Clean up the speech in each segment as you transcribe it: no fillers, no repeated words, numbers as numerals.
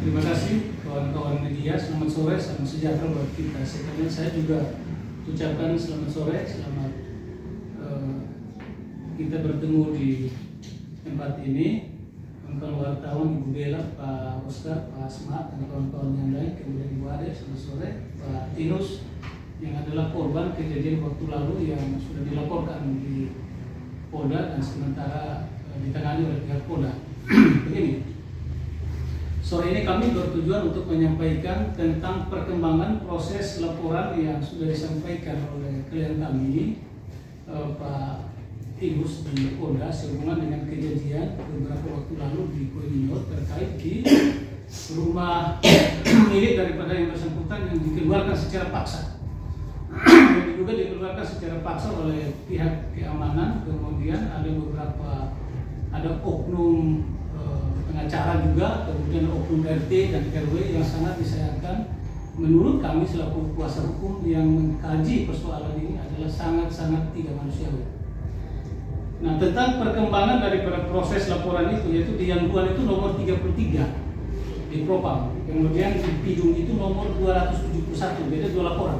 Terima kasih kawan-kawan media. Selamat sore, selamat sejahtera buat kita sekalian. Saya juga ucapkan selamat sore, selamat kita bertemu di tempat ini. Kawan-kawan wartawan, Ibu Bella, Pak Oscar, Pak Asma, dan kawan-kawan yang lain, kemudian Ibu Ade, selamat sore, Pak Tinus, yang adalah korban kejadian waktu lalu yang sudah dilaporkan di Polda dan sementara ditangani oleh pihak Polda. Begini. Sore ini kami bertujuan untuk menyampaikan tentang perkembangan proses laporan yang sudah disampaikan oleh klien kami, Pak Tinus di Polda, sehubungan dengan kejadian beberapa waktu lalu di Koinino terkait di rumah milik daripada yang bersangkutan yang dikeluarkan secara paksa. Yang juga dikeluarkan secara paksa oleh pihak keamanan, kemudian ada oknum pengacara juga, kemudian oknum RT dan RW yang sangat disayangkan. Menurut kami selaku kuasa hukum yang mengkaji persoalan ini adalah sangat-sangat tidak manusiawi. Nah, tentang perkembangan daripada proses laporan itu, yaitu di Yanduan itu nomor 33 di Propam, kemudian di Pidum itu nomor 271, beda 2 laporan.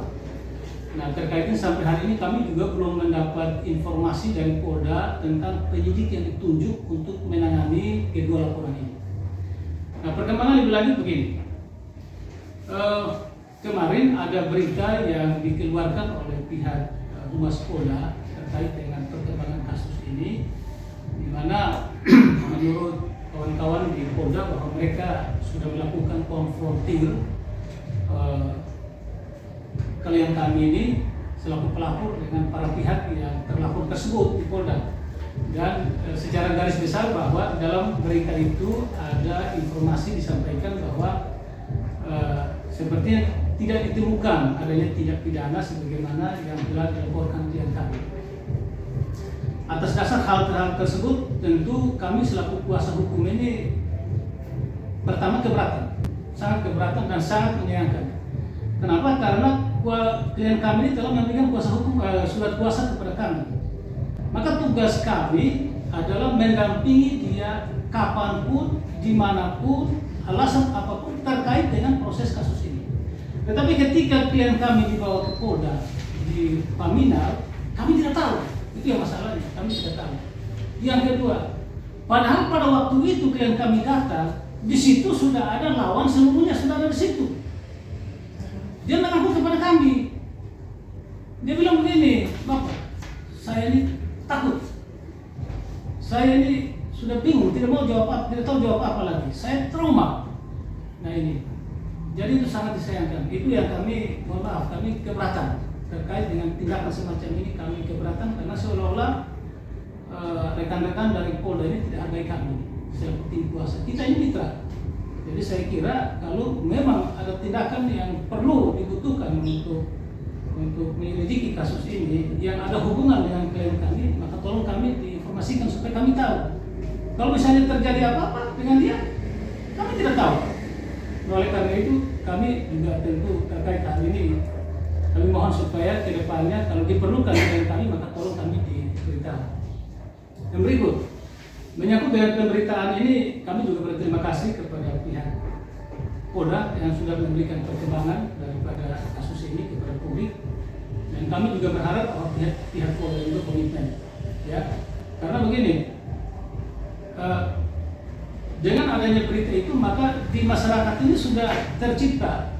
Nah, terkaitnya sampai hari ini kami juga belum mendapat informasi dari Polda tentang penyidik yang ditunjuk untuk menangani kedua laporan ini. Nah, perkembangan lebih lanjut begini. Kemarin ada berita yang dikeluarkan oleh pihak Humas Polda terkait dengan perkembangan kasus ini, di mana menurut kawan-kawan di Polda bahwa mereka sudah melakukan konfrontir klien kami ini selaku pelapor dengan para pihak yang terlapor tersebut di Polda. Dan secara garis besar bahwa dalam berita itu ada informasi disampaikan bahwa sepertinya tidak ditemukan adanya tindak pidana sebagaimana yang telah dilaporkan klien kami. Atas dasar hal tersebut, tentu kami selaku kuasa hukum ini pertama keberatan, sangat keberatan dan sangat menyayangkan. Kenapa? Karena klien kami ini telah memberikan kuasa hukum surat kuasa kepada kami. Maka tugas kami adalah mendampingi dia kapanpun, dimanapun, alasan apapun terkait dengan proses kasus ini. Tetapi ketika klien kami dibawa ke Polda di Paminal, kami tidak tahu. Itu yang masalahnya, kami tidak tahu. Yang kedua, padahal pada waktu itu klien kami datang, di situ sudah ada lawan seluruhnya, sudah ada di situ. Dia mengaku kepada kami. Dia bilang begini, Bapak, saya ini takut. Saya ini sudah bingung, tidak tahu jawab apa lagi. Saya trauma. Nah ini, jadi itu sangat disayangkan. Itu yang kami, mohon maaf, kami keberatan terkait dengan tindakan semacam ini. Kami keberatan karena seolah-olah rekan-rekan dari Polda ini tidak hargai kami selaku tim kuasa. Kita ini mitra. Jadi saya kira kalau memang ada tindakan yang perlu dibutuhkan untuk menyelidiki kasus ini yang ada hubungan dengan klien kami, maka tolong kami diinformasikan supaya kami tahu. Kalau misalnya terjadi apa-apa dengan dia, kami tidak tahu. Oleh karena itu kami juga tentu terkait hal ini, kami mohon supaya ke depannya kalau diperlukan klien kami, maka tolong kami diberitahu. Yang berikut, menyangkut dengan pemberitaan ini, kami juga berterima kasih kepada pihak Polda yang sudah memberikan perkembangan daripada kasus ini kepada publik, dan kami juga berharap bahwa pihak Polda itu komitmen, ya, karena begini, dengan adanya berita itu maka di masyarakat ini sudah tercipta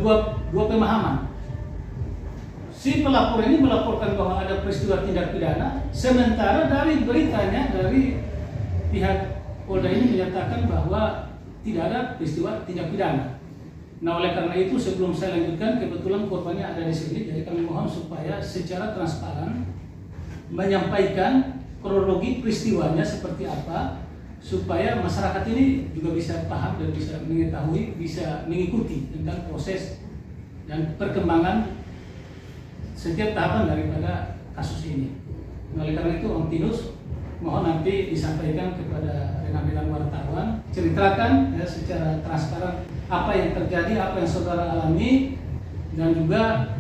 dua pemahaman. Si pelapor ini melaporkan bahwa ada peristiwa tindak pidana, sementara dari beritanya dari pihak Polda ini menyatakan bahwa tidak ada peristiwa tindak pidana. Nah, oleh karena itu sebelum saya lanjutkan, kebetulan korbannya ada di sini, jadi kami mohon supaya secara transparan menyampaikan kronologi peristiwanya seperti apa, supaya masyarakat ini juga bisa paham dan bisa mengetahui, bisa mengikuti tentang proses dan perkembangan setiap tahapan daripada kasus ini. Oleh karena itu, Om Tinus, mohon nanti disampaikan kepada rekan-rekan wartawan, ceritakan ya, secara transparan apa yang terjadi, apa yang saudara alami, dan juga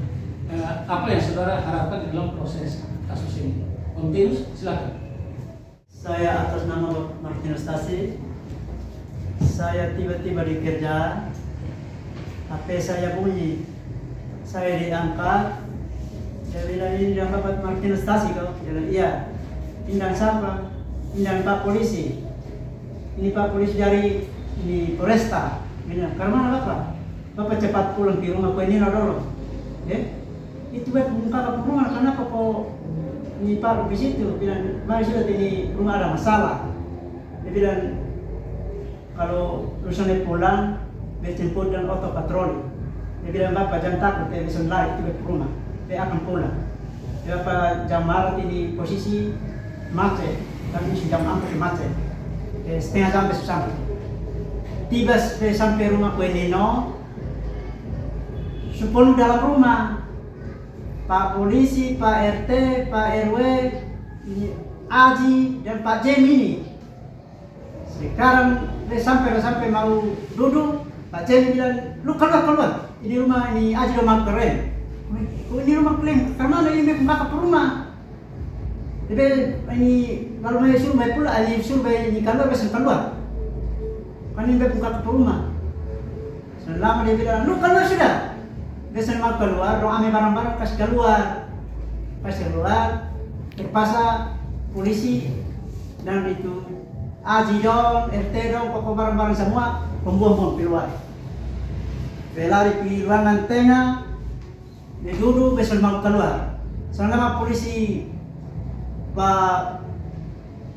apa yang saudara harapkan dalam proses kasus ini. Om Tinus, silakan. Saya atas nama Martinus Tasi, Saya tiba-tiba di kerja, HP saya bunyi, saya diangkat. Saya bilang, ini yang Bapak Martinus Tasik kau? Dia bilang, iya. Pindahan siapa? Pindahan Pak Polisi. Ini Pak Polisi dari Polresta. Bilang, karena mana Bapak? Bapak cepat pulang ke rumah, kau ini dulu. Itu buat buka ke rumah, kenapa kau ini Pak di situ? Bilang, mari sudah ini rumah ada masalah. Dia bilang, kalau lusannya pulang, dia jemput dan auto patroli. Dia bilang, Bapak jangan takut, dia bisa lari itu ke rumah. Dia akan pulang. Dia Bapak jam malam ini posisi macet, tapi jam 4 macet. Setengah jam besok sampai. Tiba sampai rumah Kue Nino, 10 dalam rumah. Pak Polisi, Pak RT, Pak RW, Aji, dan Pak Jem ini. Sekarang sampai mau duduk, Pak Jem bilang, lu keluar. Ini rumah ini Aji rumah keren. Ini rumah keren, karena ada ini pembakar ke rumah. Jadi ini kalau mau suruh baik pula, ini suruh baik ini keluar, bisa keluar. Kan ini pembakar ke rumah. Selama dia bilang, lu keluar sudah. Biasa mau keluar, doa ame barang-barang kasih keluar. Terpaksa polisi dan itu Aji dong, RT dong, pokok barang-barang semua pembuang keluar. Lari di ruangan tengah. Dia duduk, besok mau keluar. Selama polisi Pak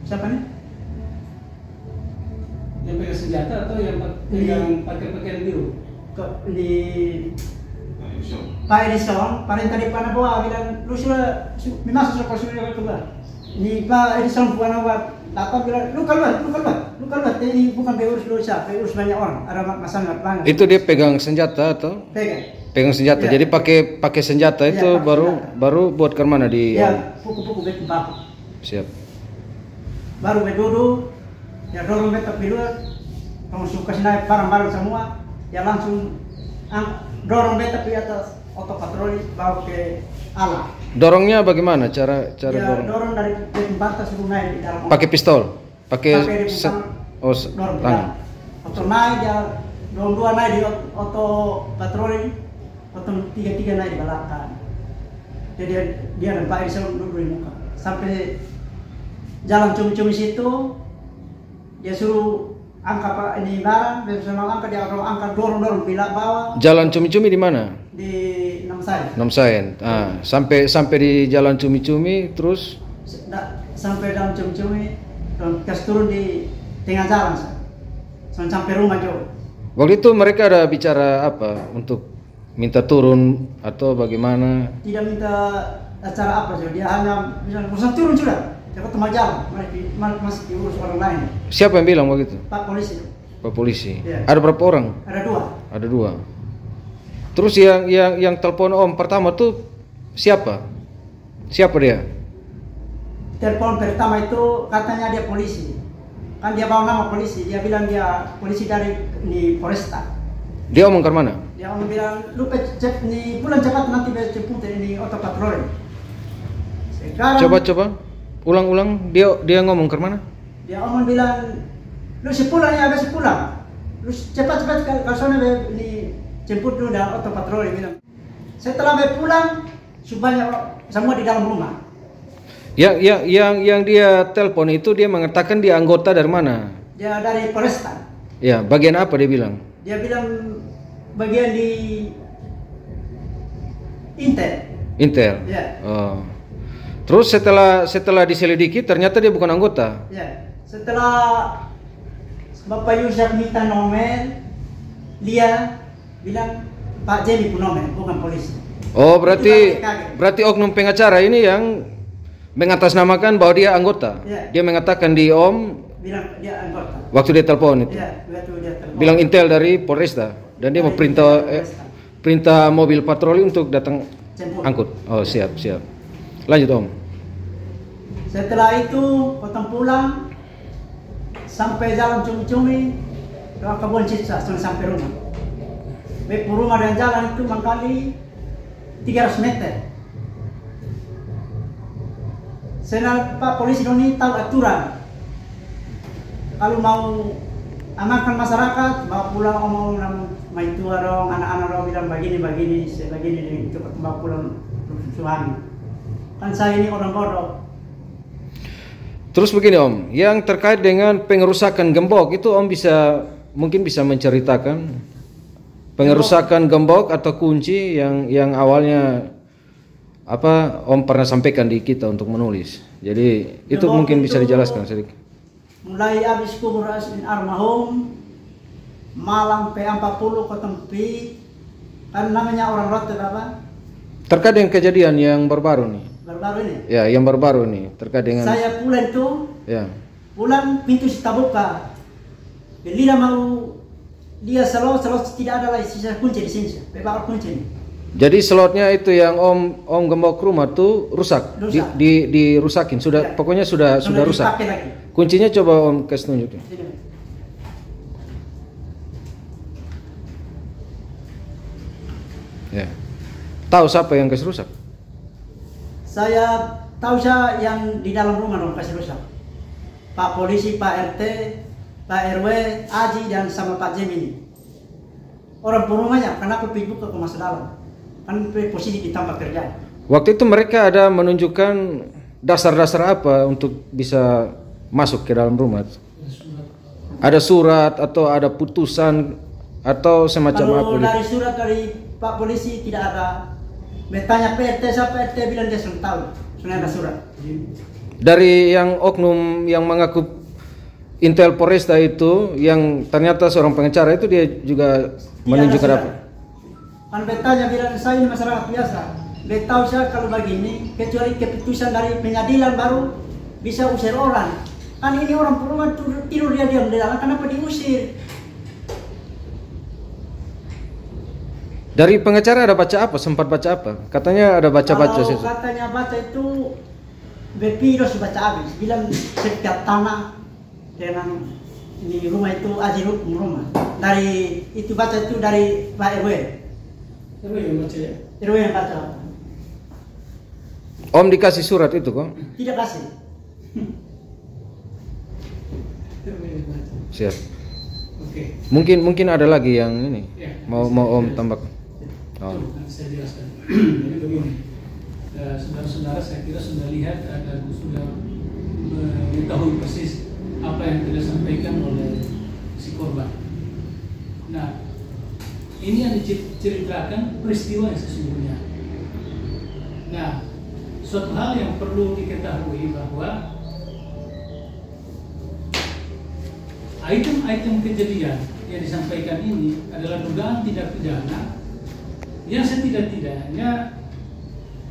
siapa nih? Yang pegang senjata atau yang pakai pakaian biru? Di Pak Edison, paling tadi Pak Nabawa bilang, lu sudah memang sudah keluar. Ini Pak Edison Pak Nabawa datang bilang, lu keluar. Ini bukan pengurus dosa, pengurus banyak orang. Ada masalah banget. Itu dia pegang senjata atau? Pegang senjata. Ya. Jadi pakai senjata itu ya, baru buat ke mana di? Ya, pukul betul baku. Siap. Baru duduk, ya dorong betul keluar, langsung kasih naik barang-barang semua, ya langsung dorong betul di atas auto patroli bawa ke alam. Dorongnya bagaimana? Cara ya, dorong dari tempat suruh naik di dalam. Pakai pistol, pakai dorong tangan. Auto naik ya, dorong dua naik di auto patroli. Potong 3 naik di belakang. Jadi dia dan Pak Edison duduk di muka. Sampai jalan cumi-cumi situ, dia suruh angkat Pak ini barang, dia suruh angkat, dia angkat dorong pilak bawah. Jalan cumi-cumi di mana? Di Namsayen. Namsayen. Sampai di jalan cumi-cumi terus? Sampai jalan cumi-cumi, terus turun di tengah jalan. Sampai rumah jauh. Waktu itu mereka ada bicara apa untuk minta turun atau bagaimana? Tidak minta acara apa, dia hanya bilang usah turun sudah, cepat tempat jalan, masih diurus orang lain. Siapa yang bilang begitu? Pak Polisi. Pak Polisi. Ya. Ada berapa orang? Ada dua. Terus yang telepon Om pertama tuh siapa? Siapa dia? Telepon pertama itu katanya dia polisi. Kan dia bawa nama polisi, dia bilang dia polisi dari Polresta. Dia omong ke mana? Dia omong bilang, lu pulang cepat nanti jemput ini auto patroli. Sekarang Coba ulang. Dia ngomong ke mana? Dia omong bilang, lu sepulang ya, habis pulang. Lu cepat kalau soalnya ini jemput dulu dan auto patroli bilang. Setelah pulang, banyak semua di dalam rumah. Yang dia telepon itu dia mengatakan dia anggota dari mana? Dia dari Polresta. Ya, bagian apa dia bilang? Dia bilang bagian di Intel. Ya. Oh. Terus setelah diselidiki ternyata dia bukan anggota. Ya. Setelah Bapak Yusuf minta nomor, dia bilang Pak Jemi pun nomor, bukan polisi. Oh, berarti oknum pengacara ini yang mengatasnamakan bahwa dia anggota. Ya. Dia mengatakan di Om bilang dia anggota. Waktu dia telepon itu. Ya, waktu dia telepon. Bilang Intel dari Polresta dan dia mau perintah mobil patroli untuk datang angkut. Oh, siap. Lanjut Om. Setelah itu potong pulang sampai jalan cumi-cumi ke kebun Cicak sampai rumah. Rumah dan jalan itu mangkali 300 meter. Pak polisi ini tahu aturan. Kalau mau amankan masyarakat, bawa pulang omong main tua dong, anak-anak dong bilang begini, saya begini, cepat bawa pulang suami. Kan saya ini orang bodoh. Terus begini Om, yang terkait dengan pengerusakan gembok itu Om mungkin bisa menceritakan pengerusakan gembok atau kunci yang awalnya apa Om pernah sampaikan di kita untuk menulis. Jadi itu Gembok mungkin bisa itu dijelaskan sedikit. Mulai habis kubur Asmin Armahum, Malang P40 Kotempi, kan namanya orang Rote apa? Terkait dengan kejadian yang baru ini. Baru-baru ini. Ya, yang baru ini terkait dengan Saya pulang itu, ya. pulang pintu kita buka. Belida mau dia selalu tidak ada lagi sisa kunci di sini, bebas kunci ini. Jadi slotnya itu yang Om gembok rumah tuh rusak, Rusak. dirusakin, sudah Ya. pokoknya sudah rusak. dipakai lagi. Kuncinya coba Om kasih tunjuk. Sini. Ya. Tahu siapa yang kasih rusak? Saya tahu saya yang di dalam rumah dong kasih rusak. Pak Polisi, Pak RT, Pak RW, Aji dan sama Pak Jemini. Orang rumahnya, karena aku pergi buka ke masa dalam. Kan posisi di tempat kerja. Waktu itu mereka ada menunjukkan dasar-dasar apa untuk bisa masuk ke dalam rumah? Ada surat atau ada putusan atau semacam apa? Kalau dari surat dari Pak Polisi tidak ada. Bertanya PRT, siapa RT bilang dia sudah tahu. Sudah ada surat. Dari yang oknum yang mengaku Intel Polresta itu yang ternyata seorang pengacara itu dia juga menunjukkan apa? Kan bertanya bilang saya ini masyarakat biasa. Tahu saya kalau begini kecuali keputusan dari pengadilan baru bisa usir orang. Kan ini orang perumahan tidur dia diam di dalam, kenapa diusir? Dari pengacara ada baca apa? Sempat baca apa? Katanya ada baca-baca Kalau sih. katanya baca itu Bepiros baca habis, bilang setiap tanah dengan di rumah itu Aji hukum rumah. Dari itu baca itu dari Pak RW. RW yang baca ya? RW yang baca. Om dikasih surat itu kok? Tidak kasih. RW yang baca. Siap. Oke. Mungkin ada lagi yang ini. Ya. Mau Om tambahkan? Oh. Nanti saya jelaskan. Jadi begini, saudara-saudara saya kira sudah lihat dan sudah mengetahui persis apa yang telah disampaikan oleh si korban. Nah, ini yang diceritakan peristiwa yang sesungguhnya. Nah, suatu hal yang perlu diketahui bahwa item-item kejadian yang disampaikan ini adalah dugaan tindak pidana yang setidak-tidaknya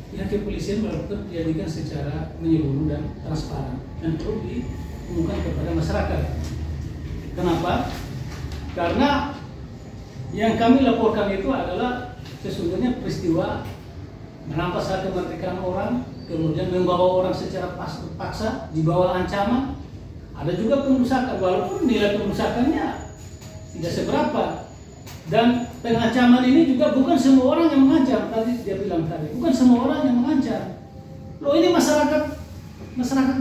pihak kepolisian melakukan penyelidikan secara menyeluruh dan transparan dan perlu diumumkan kepada masyarakat. Kenapa? Karena yang kami laporkan itu adalah sesungguhnya peristiwa merampas hak kemerdekaan orang, kemudian membawa orang secara paksa, di bawah ancaman. Ada juga pengerusakan, walaupun nilai pengerusakannya tidak seberapa. Dan pengancaman ini juga bukan semua orang yang mengancam. Tadi dia bilang tadi, bukan semua orang yang mengancam. Loh, ini masyarakat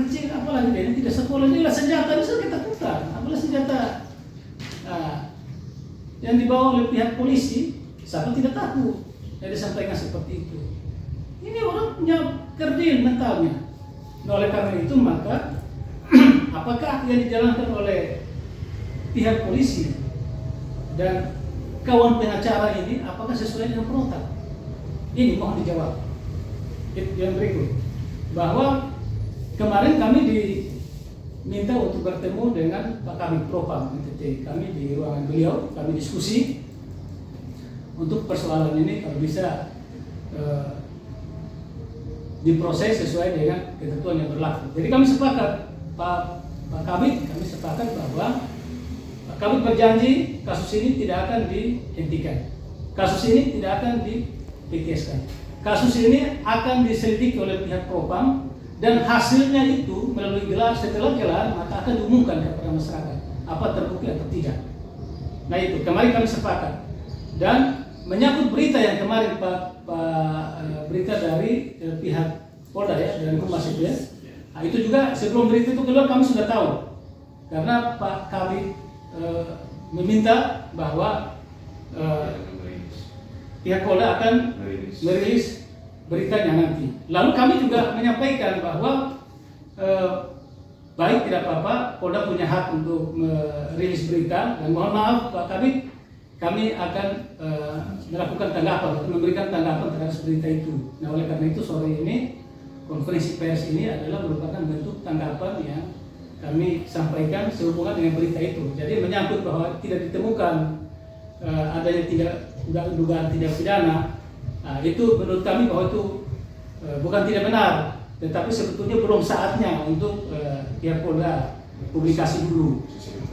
kecil, apalagi dia ini tidak sekolah, ini lah senjata bisa kita putar, apalagi senjata yang dibawa oleh pihak polisi, siapa tidak takut. Yang disampaikan seperti itu. Ini orang punya kerdil mentalnya. Nah, oleh karena itu maka apakah yang dijalankan oleh pihak polisi dan kawan pengacara ini apakah sesuai dengan protap? Ini mohon dijawab. Yang berikut, bahwa kemarin kami diminta untuk bertemu dengan Pak Kabid Propam NTT. Kami di ruangan beliau, kami diskusi untuk persoalan ini kalau bisa diproses sesuai dengan ketentuan yang berlaku. Jadi kami sepakat, Pak Kabid, kami sepakat bahwa kami berjanji kasus ini tidak akan dihentikan, kasus ini tidak akan di-PTS-kan, kasus ini akan diselidiki oleh pihak Propam dan hasilnya itu melalui gelar, setelah gelar maka akan diumumkan kepada masyarakat apa terbukti atau tidak. Nah itu kemarin kami sepakat. Dan menyangkut berita yang kemarin berita dari pihak Polda ya, dari Humas itu ya. Nah, itu juga sebelum berita itu keluar kami sudah tahu karena Pak Kabid meminta bahwa pihak Polda akan merilis beritanya nanti. Lalu kami juga menyampaikan bahwa baik tidak apa-apa, Polda punya hak untuk merilis berita, dan mohon maaf Pak Kabid, kami akan melakukan tanggapan atau memberikan tanggapan terhadap berita itu. Nah, oleh karena itu sore ini konferensi pers ini adalah merupakan bentuk tanggapan yang kami sampaikan sehubungan dengan berita itu. Jadi menyangkut bahwa tidak ditemukan adanya dugaan tindak pidana, itu menurut kami bahwa itu bukan tidak benar, tetapi sebetulnya belum saatnya untuk pihak Polda publikasi dulu.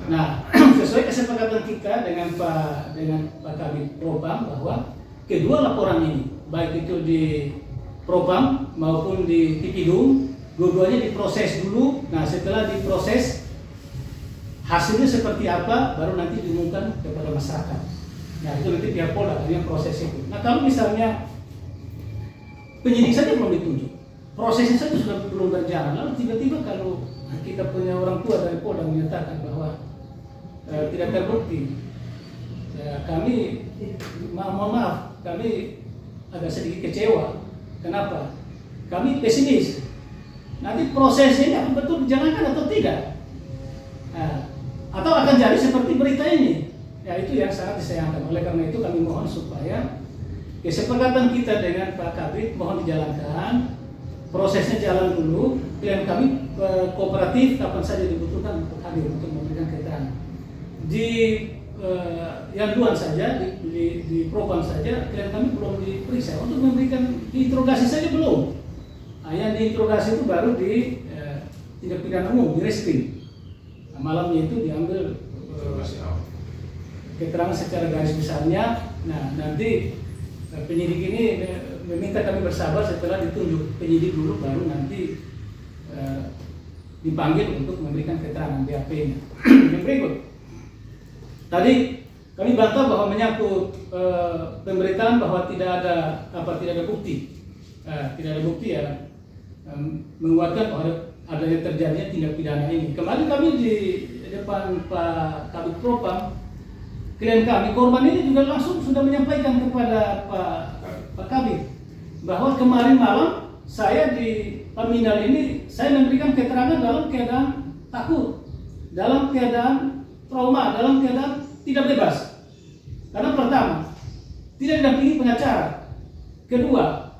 Nah, sesuai kesepakatan kita dengan Pak Kabid Propam bahwa kedua laporan ini, baik itu di Propam maupun di Tipidum, dua-duanya diproses dulu. Nah, setelah diproses hasilnya seperti apa baru nanti diumumkan kepada masyarakat. Nah, itu nanti pihak Polda yang proses itu. Nah, kalau misalnya penyidik saja belum ditunjuk, prosesnya saja sudah belum berjalan, lalu tiba-tiba kalau kita punya orang tua dari Polda menyatakan bahwa tidak terbukti, ya, kami mohon maaf, kami agak sedikit kecewa. Kenapa? Kami pesimis. Nanti prosesnya ini akan betul dijalankan atau tidak? Nah, atau akan jadi seperti berita ini? Ya, itu yang sangat disayangkan. Oleh karena itu kami mohon supaya kesepakatan kita dengan Pak Kabid mohon dijalankan, prosesnya jalan dulu. Klien kami kooperatif kapan saja dibutuhkan untuk hadir untuk memberikan keterangan. Di Yanduan saja, di Propam saja, klien kami belum diperiksa untuk memberikan diinterogasi saja belum. Nah, yang diinterogasi itu baru di tindak pidana umum, di reskrim. Nah, malamnya itu diambil keterangan secara garis besarnya. Nah, nanti penyidik ini meminta kami bersabar setelah ditunjuk penyidik dulu, baru nanti dipanggil untuk memberikan keterangan BAP-nya. Yang berikut, tadi kami bantah bahwa menyangkut pemberitaan bahwa tidak ada bukti, ya menguatkan bahwa adanya terjadinya tindak pidana ini. Kemarin kami di depan Pak Kabid Propam, klien kami korban ini juga langsung sudah menyampaikan kepada Pak Kabid bahwa kemarin malam saya di Paminal ini saya memberikan keterangan dalam keadaan takut, dalam keadaan trauma, dalam keadaan tidak bebas. Karena pertama, tidak didampingi pengacara. Kedua,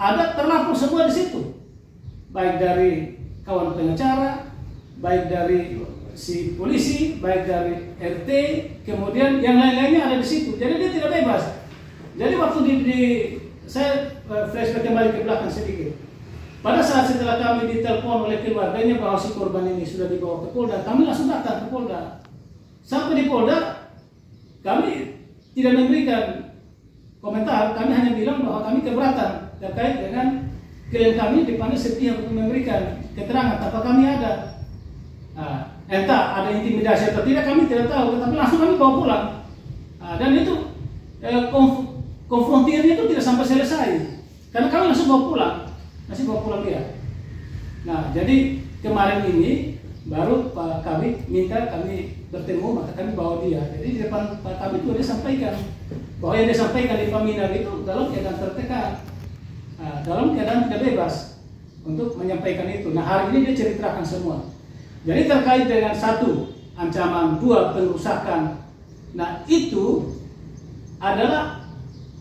ada terlapor semua di situ, baik dari kawan pengacara, baik dari si polisi, baik dari RT, kemudian yang lain-lainnya ada di situ. Jadi dia tidak bebas. Jadi waktu saya flashback kembali ke belakang sedikit. Pada saat setelah kami ditelepon oleh keluarganya bahwa si korban ini sudah dibawa ke Polda, kami langsung datang ke Polda. Sampai di Polda, kami tidak memberikan komentar, kami hanya bilang bahwa kami keberatan terkait dengan klien kami dipanggil sepihak untuk memberikan keterangan tanpa kami ada. Nah, entah ada intimidasi atau tidak kami tidak tahu, tetapi langsung kami bawa pulang. Nah, dan itu konfrontirnya itu tidak sampai selesai, karena kami langsung bawa pulang dia. Nah, jadi kemarin ini baru Pak Kabid minta kami bertemu, maka kami bawa dia. Jadi di depan Pak Kabid itu dia sampaikan bahwa yang dia sampaikan di Paminal itu dalam keadaan tertekan, dalam keadaan tidak bebas untuk menyampaikan itu. Nah, hari ini dia ceritakan semua. Jadi terkait dengan satu, ancaman, dua, pengerusakan. Nah, itu adalah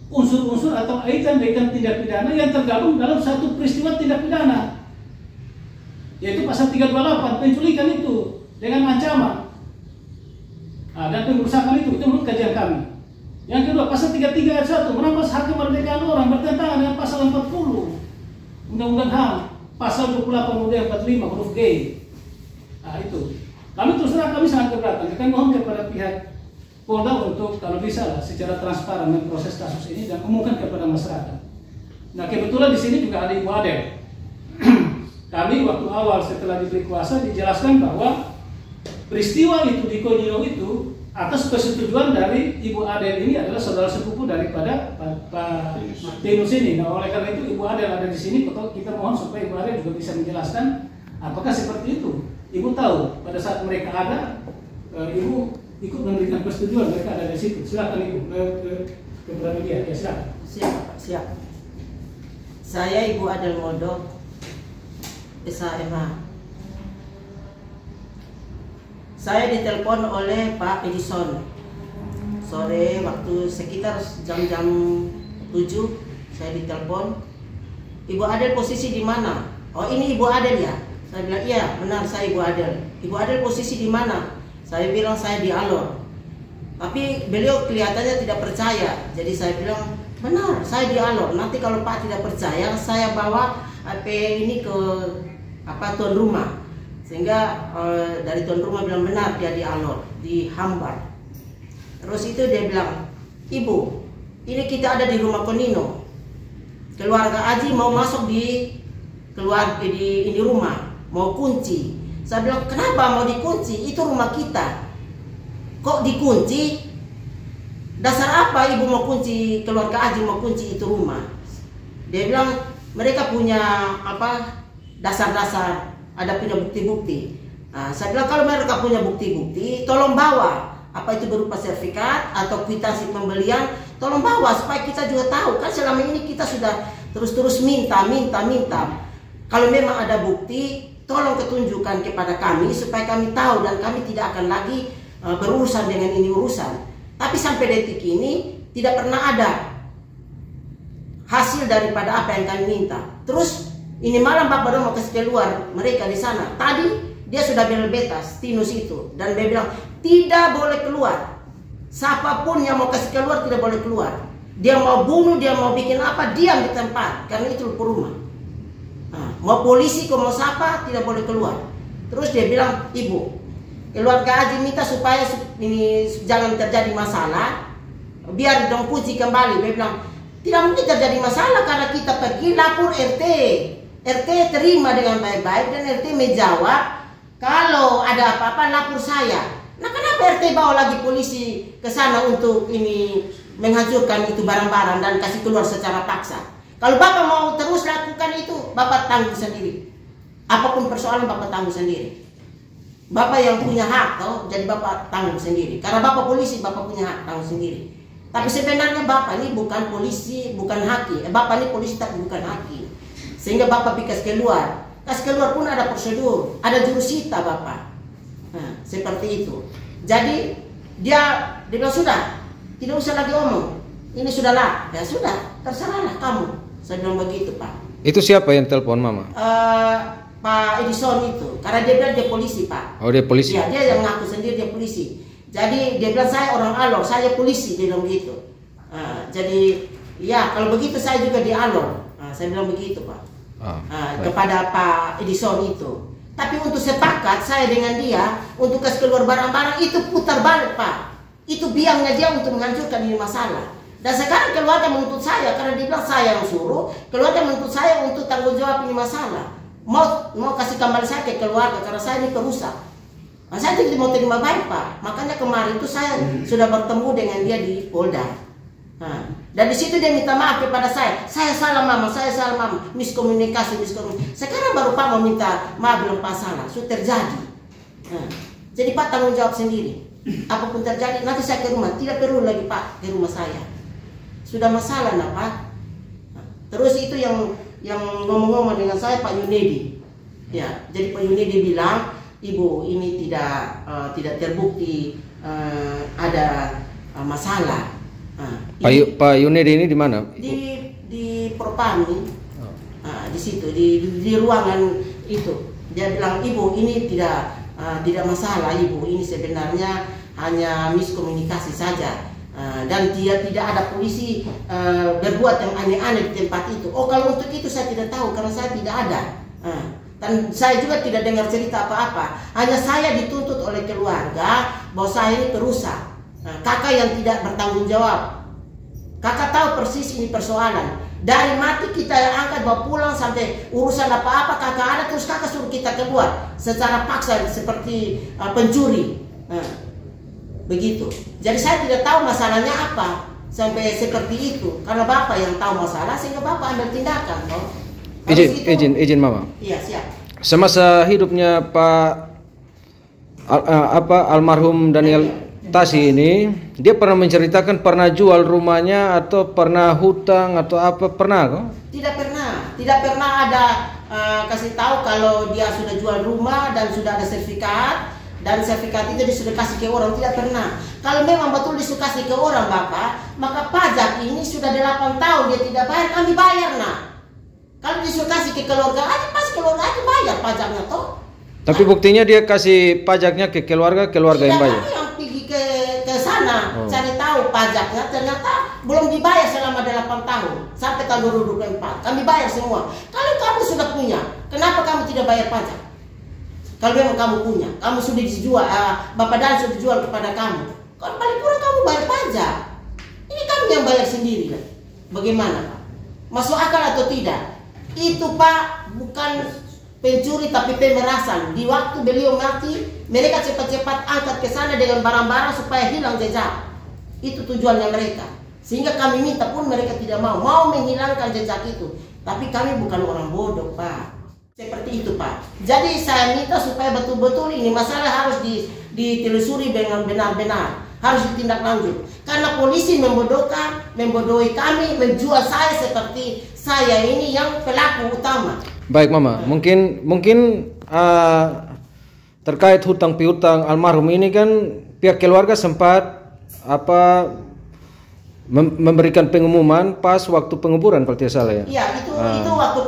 unsur-unsur atau item-item tindak pidana yang tergabung dalam satu peristiwa tindak pidana, yaitu pasal 328 penculikan itu dengan ancaman, dan pengerusakan itu menurut kajian kami. Yang kedua, pasal 33 ayat 1 merampas hak kemerdekaan orang bertentangan dengan pasal 40 Undang-Undang HAM, pasal 28 UUD 45 huruf G. Nah, itu kami terus terang kami sangat keberatan. Kami mohon kepada pihak Polda untuk kalau bisa lah secara transparan memproses kasus ini dan umumkan kepada masyarakat. Nah, kebetulan di sini juga ada Ibu Adel. Kami waktu awal setelah diberi kuasa dijelaskan bahwa peristiwa itu di Konyino itu atas persetujuan dari Ibu Adel ini adalah saudara sepupu daripada Pak Tinus ini. Nah, oleh karena itu Ibu Adel ada di sini. Kita mohon supaya Ibu Adel juga bisa menjelaskan apakah seperti itu. Ibu tahu pada saat mereka ada Ibu ikut memberikan persetujuan mereka ada di situ. Silakan Ibu ke media. Ya silakan. Siap, Pak, siap. Saya Ibu Adel Modok, SHMH. Saya ditelepon oleh Pak Edison sore waktu sekitar jam-jam 7 saya ditelepon. Ibu Adel posisi di mana? Oh ini Ibu Adel ya? Saya bilang iya benar saya Ibu Adel. Ibu Adel posisi di mana? Saya bilang saya di Alor. Tapi beliau kelihatannya tidak percaya. Jadi saya bilang benar saya di Alor. Nanti kalau Pak tidak percaya saya bawa HP ini ke tuan rumah. Sehingga dari tuan rumah bilang benar dia di Alor, di Hambar. Terus itu dia bilang, Ibu, ini kita ada di rumah Konino. Keluarga Aji mau masuk di rumah, mau kunci. Saya bilang, kenapa mau dikunci? Itu rumah kita. Kok dikunci? Dasar apa Ibu mau kunci, keluarga Aji mau kunci itu rumah? Dia bilang, mereka punya dasar-dasar. Ada punya bukti-bukti. Nah, saya bilang kalau mereka punya bukti-bukti, tolong bawa. Apa itu berupa sertifikat atau kwitansi pembelian, tolong bawa supaya kita juga tahu. Kan selama ini kita sudah terus-terus minta. Kalau memang ada bukti, tolong ketunjukkan kepada kami supaya kami tahu dan kami tidak akan lagi berurusan dengan ini urusan. Tapi sampai detik ini tidak pernah ada hasil daripada apa yang kami minta. Terus ini malam Pak baru mau kasih keluar mereka di sana. Tadi dia sudah bebas Tinus itu dan dia bilang tidak boleh keluar. Siapapun yang mau kasih keluar tidak boleh keluar. Dia mau bunuh, dia mau bikin apa, diam di tempat karena itu rumah. Nah, mau polisi, mau siapa tidak boleh keluar. Terus dia bilang, Ibu, keluarga Aji minta supaya ini jangan terjadi masalah, biar dong kunci kembali. Dia bilang tidak mungkin terjadi masalah karena kita pergi lapor RT. RT terima dengan baik-baik dan RT menjawab kalau ada apa-apa lapor saya. Nah kenapa RT bawa lagi polisi ke sana untuk ini menghancurkan itu barang-barang dan kasih keluar secara paksa? Kalau Bapak mau terus lakukan itu, Bapak tanggung sendiri. Apapun persoalan Bapak tanggung sendiri. Bapak yang punya hak toh, jadi Bapak tanggung sendiri. Karena Bapak polisi, Bapak punya hak tanggung sendiri. Tapi sebenarnya Bapak ini bukan polisi, bukan hakim. Bapak ini polisi tapi bukan hakim. Sehingga Bapak kasih keluar. Kasih keluar pun ada prosedur, ada jurusita Bapak. Nah, seperti itu. Jadi dia bilang sudah, tidak usah lagi omong. Ini sudahlah, ya sudah, terserahlah kamu. Saya bilang begitu Pak. Itu siapa yang telepon Mama? Pak Edison itu, karena dia bilang dia polisi Pak. Oh dia polisi? Ya dia yang ngaku sendiri dia polisi. Jadi dia bilang saya orang Alor, saya polisi, dia bilang begitu. Jadi ya kalau begitu saya juga di Alor. Saya bilang begitu Pak. Kepada Pak Edison itu. Tapi untuk sepakat saya dengan dia untuk kasih keluar barang-barang itu putar balik Pak. Itu biangnya dia untuk menghancurkan ini masalah. Dan sekarang keluarga menuntut saya karena dia bilang saya yang suruh. Keluarga menuntut saya untuk tanggung jawab ini masalah. Mau kasih kembali saya ke keluarga karena saya ini perusak. Nah, saya tidak mau terima baik Pak. Makanya kemarin itu saya sudah bertemu dengan dia di Polda. Nah, dan di situ dia minta maaf kepada saya. Saya salah Mama, miskomunikasi. Sekarang baru Pak mau minta maaf belum Pak salah. Sudah terjadi. Nah, jadi Pak tanggung jawab sendiri. Apapun terjadi nanti saya ke rumah. Tidak perlu lagi Pak ke rumah saya. Sudah masalah nah Pak. Nah, terus itu yang ngomong-ngomong dengan saya Pak Yunedi. Ya, jadi Pak Yunedi bilang, Ibu ini tidak terbukti ada masalah. Pak Yunedi ini di mana? Di Propami, di situ di ruangan itu. Dia bilang Ibu ini tidak masalah Ibu, ini sebenarnya hanya miskomunikasi saja dan dia tidak ada polisi berbuat yang aneh-aneh di tempat itu. Oh kalau untuk itu saya tidak tahu karena saya tidak ada. Dan saya juga tidak dengar cerita apa-apa. Hanya saya dituntut oleh keluarga bahwa saya ini perusak. Kakak yang tidak bertanggung jawab. Kakak tahu persis ini persoalan. Dari mati kita yang angkat bawa pulang sampai urusan apa-apa kakak ada terus kakak suruh kita keluar secara paksa seperti pencuri. Begitu. Jadi saya tidak tahu masalahnya apa sampai seperti itu. Karena Bapak yang tahu masalah sehingga Bapak ambil tindakan. Toh. Izin Mama. Iya siap. Semasa hidupnya Pak almarhum Daniel Tasi ini, dia pernah menceritakan pernah jual rumahnya atau pernah hutang atau apa, pernah kok? Tidak pernah ada kasih tahu kalau dia sudah jual rumah dan sudah ada sertifikat, dan sertifikat itu dia sudah kasih ke orang, tidak pernah. Kalau memang betul dia sudah kasih ke orang Bapak, maka pajak ini sudah 8 tahun dia tidak bayar, kami bayar nah. Kalau dia sudah kasih ke keluarga aja, pas keluarga aja bayar pajaknya toh. Tapi buktinya dia kasih pajaknya ke keluarga yang bayar. Kami yang pergi ke sana cari tahu pajaknya, ternyata belum dibayar selama 8 tahun sampai tahun 2024. Kami bayar semua. Kalau kamu sudah punya, kenapa kamu tidak bayar pajak? Kalau memang kamu punya, kamu sudah dijual, Bapak Dan sudah dijual kepada kamu. Kalau paling kurang kamu bayar pajak. Ini kamu yang bayar sendiri kan? Bagaimana Pak? Masuk akal atau tidak? Itu Pak bukan pencuri tapi pemerasan. Di waktu beliau mati, mereka cepat-cepat angkat ke sana dengan barang-barang supaya hilang jejak. Itu tujuannya mereka. Sehingga kami minta pun mereka tidak mau menghilangkan jejak itu. Tapi kami bukan orang bodoh Pak. Seperti itu Pak. Jadi saya minta supaya betul-betul ini masalah harus ditelusuri dengan benar-benar. Harus ditindaklanjut. Karena polisi membodohi kami, menjual saya seperti saya ini yang pelaku utama. Baik Mama, mungkin terkait hutang piutang almarhum ini kan pihak keluarga sempat memberikan pengumuman pas waktu penguburan kalau tidak salah ya. Iya, itu waktu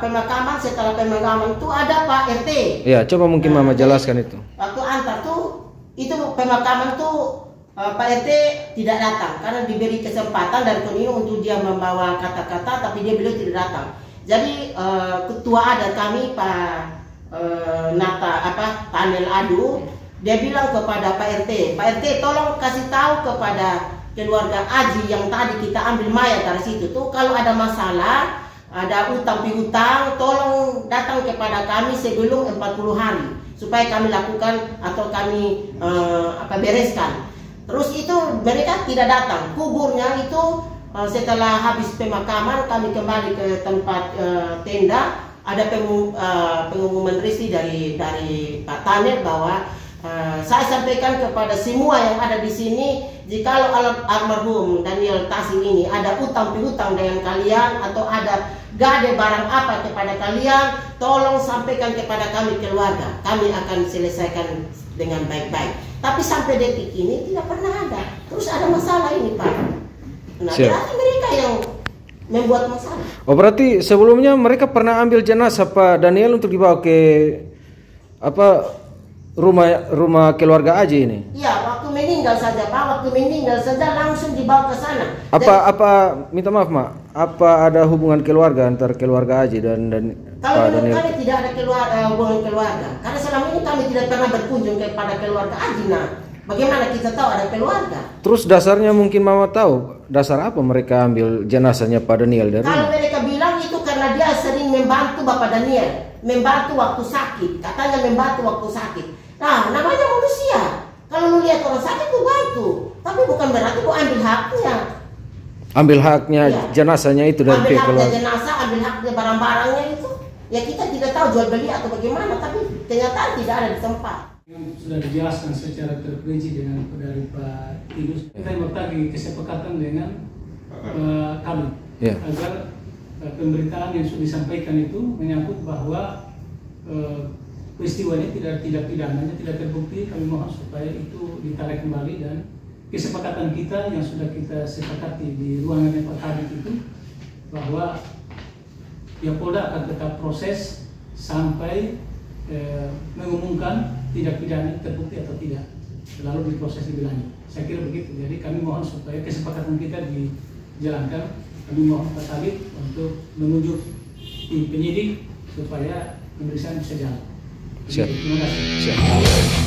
pemakaman, setelah pemakaman itu ada Pak RT. Ya, coba mungkin Mama jelaskan itu. Waktu antar tuh itu pemakaman tuh Pak RT tidak datang karena diberi kesempatan dari Tonino untuk dia membawa kata-kata, tapi dia beliau tidak datang. Jadi ketua adat kami Pak Tanel Adu, dia bilang kepada Pak RT, tolong kasih tahu kepada keluarga Aji yang tadi kita ambil mayat dari situ tuh, kalau ada masalah, ada utang piutang, tolong datang kepada kami sebelum 40 hari supaya kami lakukan atau kami bereskan. Terus itu mereka tidak datang. Kuburnya itu setelah habis pemakaman kami kembali ke tempat tenda, ada pengumuman resmi dari Pak Tanel bahwa saya sampaikan kepada semua yang ada di sini, jikalau almarhum Daniel Tasi ini ada utang piutang dengan kalian atau ada gade barang apa kepada kalian, tolong sampaikan kepada kami keluarga. Kami akan selesaikan dengan baik-baik. Tapi sampai detik ini tidak pernah ada. Terus ada masalah ini Pak. Nah, berarti mereka yang membuat masalah. Oh, berarti sebelumnya mereka pernah ambil jenazah Pak Daniel untuk dibawa ke rumah keluarga Aji ini? Iya, waktu meninggal saja Pak, langsung dibawa ke sana. Minta maaf Mak, apa ada hubungan keluarga antara keluarga Aji dan kalau Pak Daniel? Kami tidak ada hubungan keluarga, karena selama ini kami tidak pernah berkunjung kepada keluarga Aji. Nah, bagaimana kita tahu ada keluarga? Terus dasarnya mungkin Mama tahu, dasar apa mereka ambil jenazahnya Pak Daniel dari? Kalau mereka bilang itu karena dia sering membantu Bapak Daniel, membantu waktu sakit, katanya membantu waktu sakit. Nah, namanya manusia. Kalau lu lihat orang sakit tuh bantu, tapi bukan berarti lu ambil haknya. Ambil haknya ya. Jenazahnya itu dari pihak keluarga. Ambil haknya jenazah, ambil haknya barang-barangnya itu. Ya kita tidak tahu jual beli atau bagaimana, tapi kenyataan tidak ada di tempat. Yang sudah dijelaskan secara terperinci dengan dari Pak Tinus, kita bertagi kesepakatan dengan kami agar pemberitaan yang sudah disampaikan itu menyangkut bahwa peristiwa ini tidak pidananya tidak terbukti. Kami mohon supaya itu ditarik kembali, dan kesepakatan kita yang sudah kita sepakati di ruangan yang Pak Kadit itu bahwa ya Polda akan tetap proses sampai mengumumkan tidak pidana terbukti atau tidak, lalu diproses lebih lanjut. Saya kira begitu. Jadi kami mohon supaya kesepakatan kita dijalankan. Kami mohon Pak Kadit untuk menunjuk tim penyidik supaya pemeriksaan bisa jalan. Siap. Terima kasih. Siap.